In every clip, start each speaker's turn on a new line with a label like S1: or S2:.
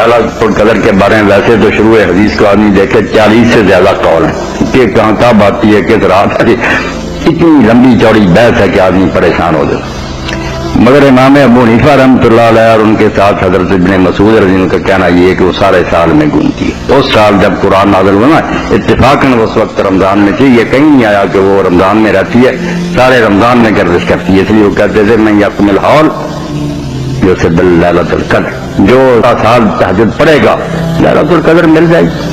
S1: ليلۃ القدر کے بارے میں ویسے تو شروع حدیث کو آدمی دیکھے 40 سے زیادہ قول ہیں کہ کہاں کب آتی ہے کس رات ہے، اتنی لمبی چوڑی بحث ہے کہ آدمی پریشان ہو جائے۔ مگر امام ابو حنیفہ رحمۃ اللہ علیہ اور ان کے ساتھ حضرت ابن مسعود رضی اللہ عنہ کا کہنا یہ ہے کہ وہ سارے سال میں گھومتی ہے۔ اس سال جب قرآن نازل ہوا اتفاقاً اس وقت رمضان میں تھی، یہ کہیں نہیں آیا کہ وہ رمضان میں رہتی ہے، سارے رمضان میں گردش کرتی ہے، اس لیے وہ کہتے تھے میں یقم الحول جو سے بل لیلۃ القدر، جو سال تہجد پڑھے گا لیلۃ القدر مل جائے گی۔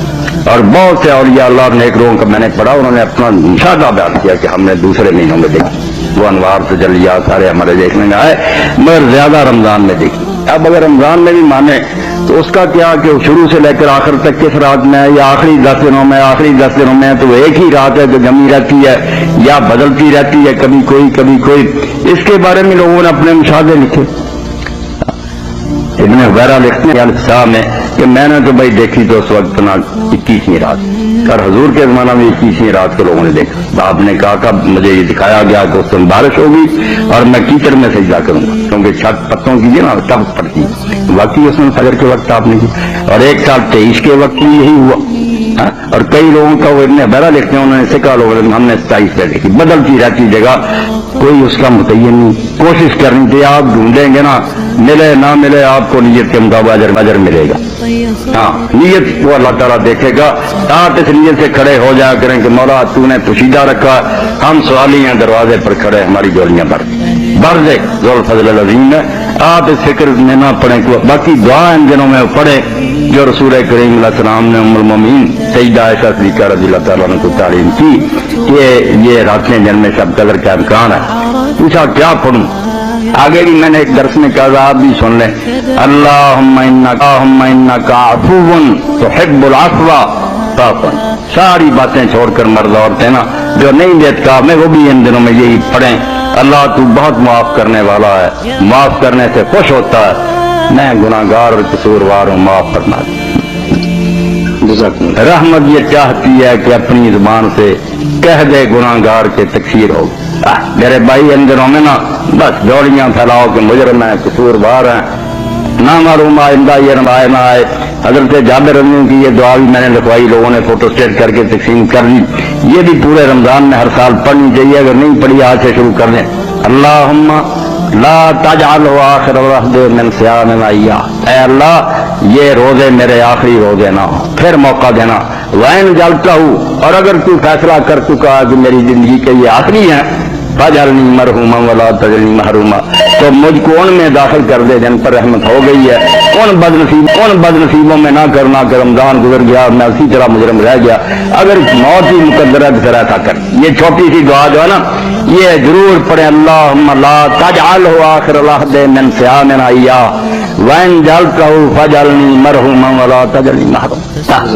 S1: اور بہت سے اولیاء اللہ نیک لوگوں کا میں نے پڑھا، انہوں نے اپنا مشاہدہ بیان کیا کہ ہم نے دوسرے مہینوں میں دیکھی، وہ انوار تجلیات سارے ہمارے دیکھنے میں آئے، مگر زیادہ رمضان میں دیکھی۔ اب اگر رمضان میں بھی مانے تو اس کا کیا کہ شروع سے لے کر آخر تک کس رات میں ہے، یا آخری 10 دنوں میں، آخری 10 دنوں میں تو وہ ایک ہی رات ہے جو جمی رہتی ہے یا بدلتی رہتی ہے، کبھی کوئی کبھی کوئی۔ اس کے بارے میں لوگوں نے اپنے مشاہدے لکھے۔ ابن حبیرہ لکھتے ہیں الفصاح میں کہ میں نے تو بھائی دیکھی تو اس وقت نا 21ویں رات، اور حضور کے زمانہ میں 21ویں رات کو لوگوں نے دیکھا۔ آپ نے کہا کہ مجھے یہ دکھایا گیا کہ اس دن بارش ہوگی اور میں کیچڑ میں سجدہ کروں گا، کیونکہ چھت پتوں کی نا ٹپ پڑتی، واقعی اس میں فجر کے وقت آپ نے کی، اور ایک سال 23 کے وقت بھی یہی ہوا۔ اور کئی لوگوں کا وہ ابن حبیرہ لکھتے ہیں، انہوں نے سکھا لوگوں ہم نے 27 پہ دیکھی، بدلتی رہتی جگہ، کوئی اس کا متعین نہیں۔ کوشش کرنی تھی، آپ ڈھونڈیں گے نا، ملے نہ ملے آپ کو نیت کے مطابق اجر ملے گا۔ ہاں، نیت وہ اللہ تعالیٰ دیکھے گا۔ آپ اس نیت سے کھڑے ہو جایا کریں کہ مولا تو نے پوشیدہ رکھا، ہم سوالی ہیں دروازے پر کھڑے، ہماری جولیاں بھر دے ذو الفضل العظیم میں۔ آپ اس فکر میں نہ پڑھیں، باقی دعا ان دنوں میں پڑھے جو رسول کریم علیہ السلام نے ام المومنین سیدہ عائشہ صدیقہ رضی اللہ تعالیٰ عنہ کو تعلیم کی کہ یہ راتیں جن میں شب قدر کا امکان ہے۔ پوچھا کیا پڑھوں؟ آگے بھی میں نے ایک درس میں کہا، آپ بھی سن لیں، اللہم انک عفو تحب العفو فاعف عنی۔ ساری باتیں چھوڑ کر مرد عورتیں نا جو نہیں دیتا میں، وہ بھی ان دنوں میں یہی پڑھیں، اللہ تو بہت معاف کرنے والا ہے، معاف کرنے سے خوش ہوتا ہے، میں گناہگار اور قصوروار ہوں، معاف فرما دے۔ رحمت یہ چاہتی ہے کہ اپنی زبان سے کہہ دے گناہگار کے تکفیر ہو۔ میرے بھائی ان دنوں میں نا بس جوڑیاں پھیلاؤ کہ مجرم ہیں، قصوروار ہیں، نہ معلوم آئندہ یہ رمائے نہ آئے۔ حضرت جابر رضی اللہ عنہ کی یہ دعا بھی میں نے لکھوائی، لوگوں نے فوٹو اسٹیٹ کر کے تقسیم کر دی، یہ بھی پورے رمضان میں ہر سال پڑھنی چاہیے، اگر نہیں پڑھی آج سے شروع کر دیں۔ اللہم لا تجعلہ آخر العہد من صیامنا ایاہ، اے اللہ یہ روزے میرے آخری روزے نہ ہو، پھر موقع دینا۔ وَإِن جَعَلْتَهُ، اور اگر تو فیصلہ کر چکا کہ میری زندگی کے یہ آخری ہیں، فَاجْعَلْنِي مَرْحُومًا وَلَا تَجْعَلْنِي مَحْرُومًا، تو مجھ کو ان میں داخل کر دے جن پر رحمت ہو گئی ہے، ان بد نصیبوں میں نہ کرنا کہ رمضان گزر گیا میں اسی طرح مجرم رہ گیا، اگر موت ہی مقدر ہے تو پھر ایسا کر۔ یہ چھوٹی سی دعا جو ہے نا یہ ضرور پڑھیں، اللہم لا تجعلہ آخر العہد من صیامنا ایاہ وَإِن جَعَلْتَهُ فَاجْعَلْنِي مَرْحُومًا وَلَا تَجْعَلْنِي مَحْرُومًا۔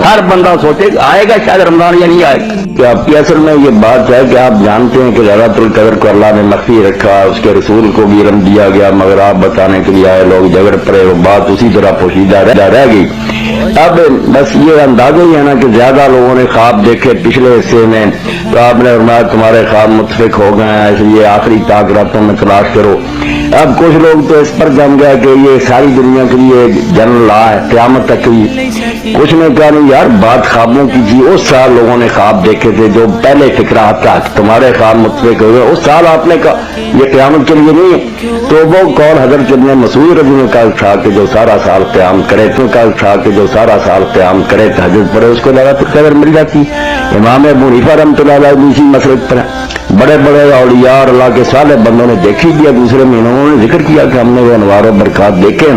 S1: ہر بندہ سوچے آئے گا شاید رمضان یا نہیں آئے گا۔ کہ آپ کی اصل میں یہ بات ہے کہ آپ جانتے ہیں کہ لیلۃ القدر کو اللہ نے مخفی رکھا، اس کے رسول کو بھی علم دیا گیا، مگر آپ بتانے کے لیے آئے لوگ جھگڑ پڑے، وہ بات اسی طرح پوشیدہ رہ گئی۔ اب بس یہ اندازہ ہی ہے نا کہ زیادہ لوگوں نے خواب دیکھے پچھلے حصے میں، تو آپ نے فرمایا تمہارے خواب متفق ہو گئے ہیں، اس لیے آخری طاق راتوں میں تلاش کرو۔ اب کچھ لوگ تو اس پر جم گئے کہ یہ ساری دنیا کے لیے جنرل لا ہے، قیامت تک کی۔ کچھ نے کہا نہیں یار بات خوابوں کی تھی، اس سال لوگوں نے خواب دیکھے تھے جو پہلے فکرہ آتا کہ تمہارے خواب متفق ہو گئے، اس سال آپ نے کہا یہ قیامت کے لیے نہیں ہے۔ تو وہ قول حضرت ابن مسعود رضی اللہ عنہ کا کہ جو سارا سال قیام کرے، تو کا کہ جو سارا سال قیام کرے تہجد پڑھے اس کو لیلۃ القدر مل جاتی۔ امام ابو حنیفہ رحمۃ اللہ علیہ بھی اسی مسلک پر بڑے بڑے اولیاء اور اللہ کے صالح بندوں نے دیکھی دیا، دوسرے مہینوں نے ذکر کیا کہ ہم نے وہ انوار و برکات دیکھے۔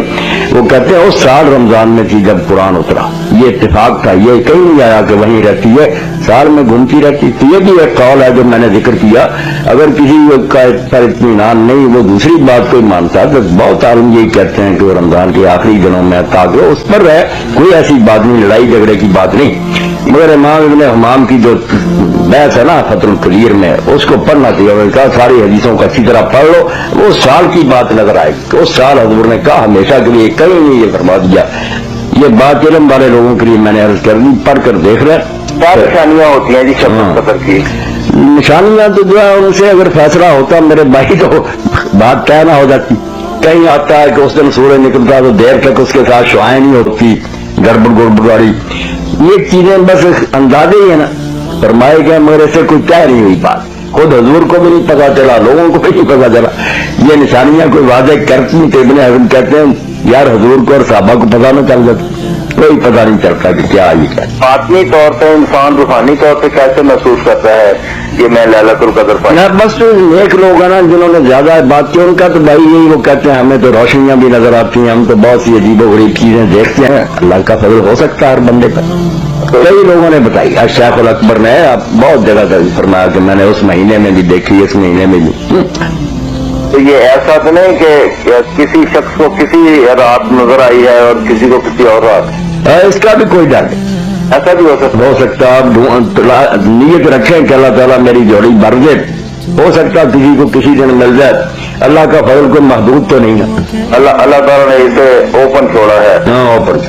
S1: وہ کہتے ہیں اس سال رمضان میں تھی جب قرآن اترا، یہ اتفاق تھا، یہ کہیں نہیں آیا کہ وہیں رہتی ہے، سال میں گھومتی رہتی۔ تو یہ بھی ایک قول ہے جو میں نے ذکر کیا، اگر کسی کا پر اطمینان نہیں وہ دوسری بات کوئی مانتا تو بہت عالم یہی کہتے ہیں کہ وہ رمضان کے آخری دنوں میں تاکہ اس پر ہے، کوئی ایسی بات نہیں، لڑائی جھگڑے کی بات نہیں۔ مگر امام ابن حمام کی جو بحث ہے نا فتح القدیر میں، اس کو پڑھنا چاہیے، اور کہا ساری حدیثوں کو اچھی طرح پڑھ لو، وہ سال کی بات نظر آئے کہ اس سال حضور نے کہا ہمیشہ کے لیے کہیں نہیں یہ فرما دیا۔ یہ بات علم والے لوگوں کے لیے میں نے عرض کر دی، پڑھ کر دیکھ رہے
S2: کیا نشانیاں ہوتی ہیں جی شب قدر کی؟
S1: نشانیاں تو جو ہے ان سے اگر فیصلہ ہوتا میرے بھائی تو بات طے نہ ہو جاتی۔ کہیں آتا ہے کہ اس دن سورج نکلتا ہے تو دیر تک اس کے ساتھ شعائیں نہیں ہوتی، گڑبڑ والی، یہ چیزیں بس اندازے ہی ہے نا، فرمائے گیا مگر سے کوئی طے نہیں ہوئی بات، خود حضور کو بھی نہیں پتا چلا، لوگوں کو بھی نہیں پتا چلا، یہ نشانیاں کوئی واضح کرتی تھے، ابن حزم کہتے ہیں یار حضور کو اور صحابہ کو پتا نہ چل جاتا، کوئی پتا نہیں چلتا کہ کیا یہ کیا۔
S2: باطنی طور پہ انسان روحانی طور پہ کیسے محسوس کرتا ہے کہ میں لیلۃ القدر پائی؟
S1: نہ بس نیک لوگ ہیں نا جنہوں نے زیادہ بات کی، ان کا تو بھائی یہی وہ کہتے ہیں ہمیں تو روشنیاں بھی نظر آتی ہیں، ہم تو بہت سی عجیب و غریب چیزیں دیکھتے ہیں، اللہ کا فضل ہو سکتا ہے ہر بندے پر۔ کئی لوگوں نے بتائی، شیخ الاکبر نے بہت جگہ تک فرمایا کہ میں نے اس مہینے میں بھی دیکھی، اس مہینے میں بھی۔
S2: تو یہ ایسا تو نہیں کہ کسی شخص کو کسی رات نظر آئی ہے اور کسی کو کسی اور رات،
S1: اس کا بھی کوئی ڈر نہیں،
S2: ایسا بھی ہو سکتا ہے؟
S1: آپ نیت رکھیں کہ اللہ تعالیٰ میری جوڑی بھر دے، ہو سکتا کسی کو کسی دن مل جائے، اللہ کا فضل کوئی محدود تو نہیں ہے،
S2: اللہ تعالیٰ نے اسے اوپن چھوڑا ہے۔
S1: ہاں اوپن